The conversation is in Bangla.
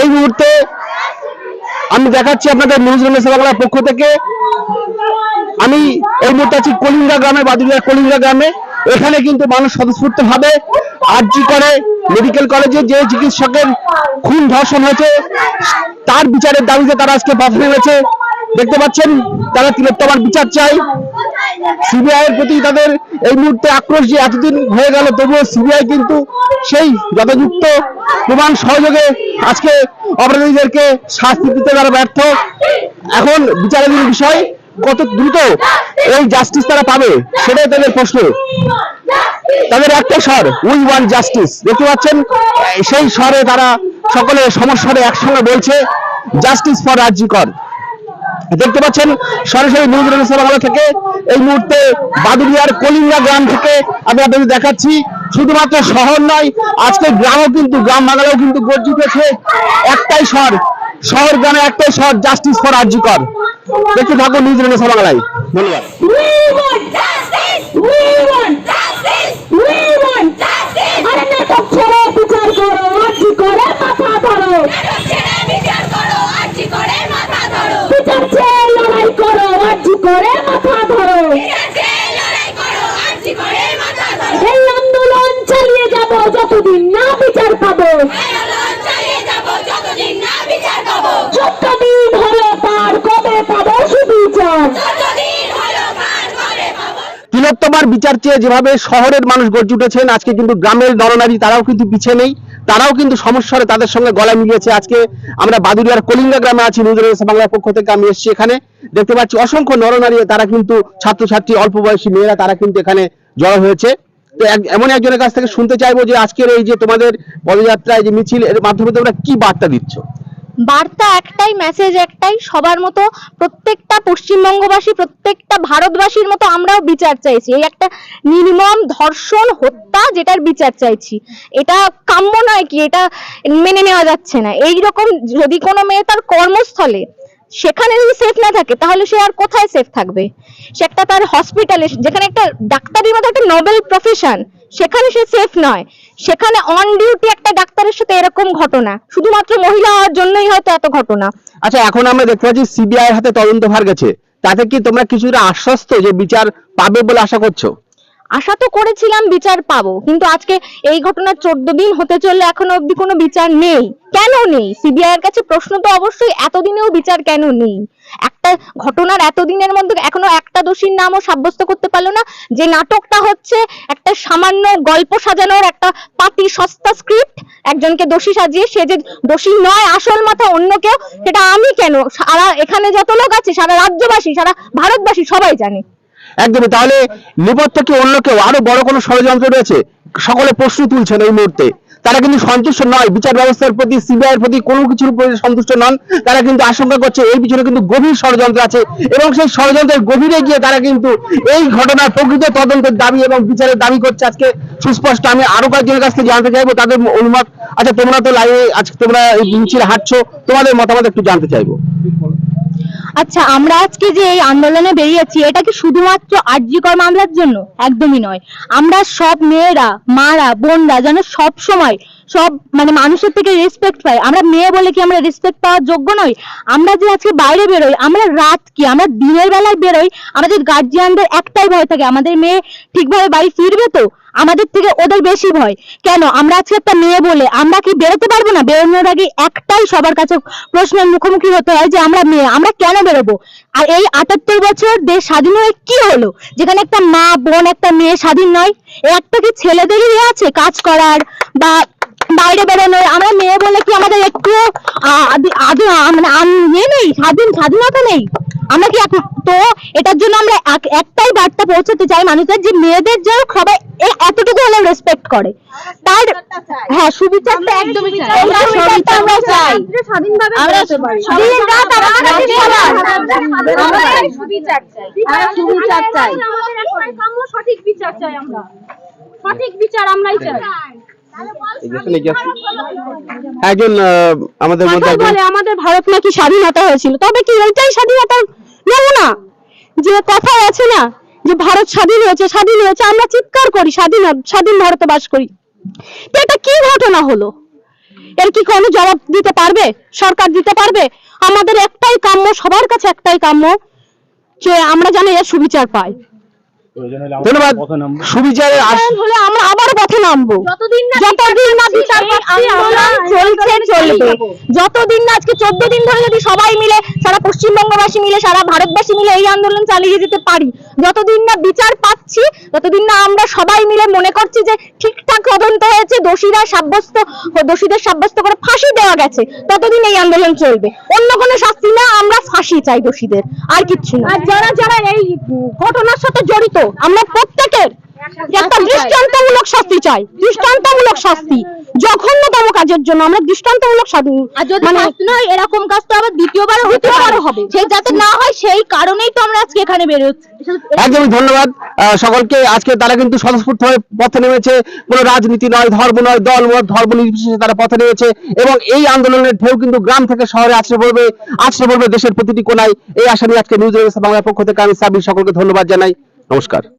এই মুহূর্তে আমি দেখাচ্ছি আপনাদের নিউজ রেনেসা বাংলার পক্ষ থেকে। আমি এই মুহূর্তে আছি কলিঙ্গা গ্রামে, বাদুড়িয়ার কলিঙ্গা গ্রামে। এখানে কিন্তু মানুষ স্বতঃস্ফূর্ত ভাবে আরজি করে মেডিকেল কলেজে যে চিকিৎসকের খুন ধর্ষণ হয়েছে তার বিচারের দাবিতে তারা আজকে পথে নেমেছে। দেখতে পাচ্ছেন তারা তিলোত্তমার বিচার চাই। সিবিআই এর প্রতি তাদের এই মুহূর্তে আক্রোশ যে এতদিন হয়ে গেল, তবুও সিবিআই কিন্তু সেই যথাযুক্ত প্রমাণ সহযোগে আজকে অপরাধীদেরকে শাস্তি দিতে তারা ব্যর্থ। এখন বিচারাধীন বিষয় কত দ্রুত এই জাস্টিস তারা পাবে সেটাই তাদের প্রশ্ন। তাদের একটা স্বর, উই ওয়ান্ট জাস্টিস। দেখতে পাচ্ছেন সেই স্বরে তারা সকলে সমস্যারে একসঙ্গে বলছে জাস্টিস ফর আরজি কর। দেখতে পাচ্ছেন সরাসরি নিউজ রেনেসা বাংলা থেকে এই মুহূর্তে বাদুড়িয়ার কলিঙ্গা গ্রাম থেকে আমি আপনাদের দেখাচ্ছি। শুধুমাত্র শহর নয়, আজকে গ্রামও কিন্তু, গ্রাম বাংলাও কিন্তু গর্জে উঠেছে একটাই স্বর, শহর গ্রামে একটাই স্বর, জাস্টিস ফর আরজি কর। দেখতে থাকুন নিউজ রেনেসা বাংলায়। ধন্যবাদ। আন্দোলন চালিয়ে যাব যতদিন না বিচার পাবো, যতদিন হলো পার কবে পাবো সুবিচার। তিলোত্তমার বিচার চেয়ে যেভাবে শহরের মানুষ গর্জে উঠেছেন, আজকে কিন্তু গ্রামের নরনারী তারাও কিন্তু পিছিয়ে নেই, তারাও কিন্তু সমস্যারে তাদের সঙ্গে গলা মিলিয়েছে। আজকে আমরা বাদুড়িয়ার কলিঙ্গা গ্রামে আছি, নিউজ রেনেসা বাংলার পক্ষ থেকে আমি এসেছি। এখানে দেখতে পাচ্ছি অসংখ্য নরনারী, তারা কিন্তু ছাত্রছাত্রী, অল্প বয়সী মেয়েরা, তারা কিন্তু এখানে জড়ো হয়েছে। তো এমন একজনের কাছ থেকে শুনতে চাইবো যে আজকের এই যে তোমাদের পদযাত্রায় যে মিছিল, এর মাধ্যমে তোমরা কি বার্তা দিচ্ছ? বার্তা একটাই, মেসেজ একটাই, সবার মতো প্রত্যেকটা পশ্চিমবঙ্গবাসী, প্রত্যেকটা ভারতবাসীর মতো আমরাও বিচার চাইছি। এই একটা নির্মম ধর্ষণ, হত্যা, যেটার বিচার চাইছি। এটা কাম্য নয়, কি এটা মেনে নেওয়া যাচ্ছে না। এইরকম যদি কোনো মেয়ে তার কর্মস্থলে সেখানে যদি সেফ না থাকে, তাহলে সে আর কোথায় সেফ থাকবে? সে একটা তার হসপিটালে, যেখানে একটা ডাক্তারের মতো একটা নোবেল প্রফেশন, সেখানে সে সেফ নয়। সেখানে অন ডিউটি একটা ডাক্তারের সাথে এরকম ঘটনা, শুধুমাত্র মহিলা হওয়ার জন্যই হয়তো এত ঘটনা। আচ্ছা, এখন আমরা দেখতে পাচ্ছি সিবিআই এর হাতে তদন্তভার গেছে, তাতে কি তোমরা কিছুটা আশ্বস্ত যে বিচার পাবে বলে আশা করছো? আশা তো করেছিলাম বিচার পাবো, কিন্তু আজকে এই ঘটনার 14 দিন হতে চললে এখনো অবধি কোনো বিচার নেই। কেন নেই? সিবিআই এর কাছে প্রশ্ন তো অবশ্যই, এতদিনেও বিচার কেন নেই? একটা ঘটনার এতদিনের মধ্যে এখনো একটা দোষীর নামও সাব্যস্ত করতে পারলো না। যে নাটকটা হচ্ছে একটা সামান্য গল্প সাজানোর একটা পাতি সস্তা স্ক্রিপ্ট, একজনকে দোষী সাজিয়ে, সে যে দোষী নয়, আসল মাথা অন্য কেউ, সেটা আমি কেন, সারা এখানে যত লোক আছে, সারা রাজ্যবাসী, সারা ভারতবাসী সবাই জানে। একদমই। তাহলে নেপথ্যে কি অন্য কেউ, আরো বড় কোনো ষড়যন্ত্র রয়েছে? সকলে প্রশ্ন তুলছেন এই মুহূর্তে। তারা কিন্তু সন্তুষ্ট নয়, বিচার ব্যবস্থার প্রতি, সিবিআই এর প্রতি কোনো কিছুর প্রতি সন্তুষ্ট নন। তারা কিন্তু আশঙ্কা করছে এর পিছনে কিন্তু গভীর ষড়যন্ত্র আছে, এবং সেই ষড়যন্ত্রের গভীরে গিয়ে তারা কিন্তু এই ঘটনার প্রকৃত তদন্তের দাবি এবং বিচারের দাবি করছে আজকে সুস্পষ্ট। আমি আরো কয়েকজনের কাছ থেকে জানতে চাইবো তাদের অভিমত। আচ্ছা, তোমরা তো লাইভে আজকে তোমরা এই মিছিলে হাঁটছো, তোমাদের মতামত একটু জানতে চাইবো। আচ্ছা, আমরা আজকে যে এই আন্দোলনে বেরিয়েছি, এটা কি শুধুমাত্র আরজি কর মামলার জন্য? একদমই নয়। আমরা সব মেয়েরা, মারা, বোনরা যেন সব সময় সব মানুষের থেকে রেসপেক্ট পাই। আমরা মেয়ে বলে কি আমরা রেসপেক্ট পাওয়ার যোগ্য নই? আমরা যে আজকে বাইরে বেরোই, আমরা রাত কি, আমরা দিনের বেলায় বেরোই, আমাদের গার্জিয়ানদের একটাই ভয় থাকে, আমাদের মেয়ে ঠিকভাবে বাড়ি ফিরবে তো? আমাদের থেকে ওদের বেশি ভয়। কেন? আমরা আজকে একটা মেয়ে বলে আমরা কি বেরোতে পারবো না? বেরোনোর আগে একটাই সবার কাছে প্রশ্নের মুখোমুখি হতে হয় যে আমরা মেয়ে, আমরা কেন বেরোবো? আর এই 78 বছর দেশ স্বাধীন হয়ে কি হলো, যেখানে একটা মা, বোন, একটা মেয়ে স্বাধীন নয়? একটা কি ছেলেদেরই আছে কাজ করার বা বাইরে বেরোনোর? আমরা মেয়ে বলে কি আমাদের একটু নেই, স্বাধীনতা নেই? আমরা কি তো এটার জন্য আমরা একটাই বার্তা পৌঁছাতে চাই মানুষদের, যে মেয়েদের যেন সবাই এতটুকু হলেও রেসপেক্ট করে। তার হ্যাঁ, সুবিচারটা একদমই চাই। আমরা চাই স্বাধীনভাবে বেরোতে পারি, সুবিচার চাই, সুবিচার চাই, সঠিক বিচার চাই। আমরা সঠিক বিচার আমরাই চাই। একজন আমাদের মধ্যে বলে আমাদের ভারত নাকি স্বাধীনতা হয়েছিল, তবে কি ওইটাই স্বাধীনতার নমুনা? যে কথা আছে না যে ভারত স্বাধীন হয়েছে, স্বাধীন হয়েছে, আমরা চিৎকার করি স্বাধীন, স্বাধীন ভারতে বাস করি। তো এটা কি ঘটনা হলো? এর কি কোনো জবাব দিতে পারবে? সরকার দিতে পারবে? আমাদের একটাই কাম্য, সবার কাছে একটাই কাম্য যে আমরা যেন এর সুবিচার পাই। ধন্যবাদ। সুবিচারের হলে আমরা আবার পথে নামবো। যতদিন না বিচার পাচ্ছি আন্দোলন চলছে, চলবে। যতদিন না আজকে 14 দিন ধরে যদি সবাই মিলে, সারা পশ্চিমবঙ্গবাসী মিলে, সারা ভারতবাসী মিলে এই আন্দোলন চালিয়ে যেতে পারি, যতদিন না বিচার পাচ্ছি, ততদিন না আমরা সবাই মিলে মনে করছি যে ঠিকঠাক তদন্ত হয়েছে, দোষীদের সাব্যস্ত করে ফাঁসি দেওয়া গেছে, ততদিন এই আন্দোলন চলবে। অন্য কোনো শাস্তি না, আমরা ফাঁসি চাই দোষীদের, আর কিচ্ছু না। আর যারা যারা এই ঘটনার সাথে জড়িত, আমরা প্রত্যেকের একটা দৃষ্টান্তমূলক শাস্তি চাই। দৃষ্টান্তমূলক শাস্তি, জঘন্যতম কাজের জন্য আমরা দৃষ্টান্তমূলক শাস্তি। আর যদি শাস্তি নয়, এরকম কাজ তো আবার দ্বিতীয়বারও হবে, সেই যাতে না হয় সেই কারণেই তো আমরা আজকে এখানে বেরোচ্ছি। একদমই ধন্যবাদ সকলকে। আজকে তারা কিন্তু স্বতঃস্ফূর্তভাবে পথে নেমেছে, কোনো রাজনীতি নয়, ধর্ম নয়, দল মত, ধর্ম নির্বিশেষে তারা পথে নেমেছে এবং এই আন্দোলনের ঢেউ কিন্তু গ্রাম থেকে শহরে আছড়ে পড়বে দেশের প্রতিটি কোনায়। এই আশা নিয়ে আজকে নিউজ বাংলার পক্ষ থেকে আমি সাবির সকলকে ধন্যবাদ জানাই। নমস্কার।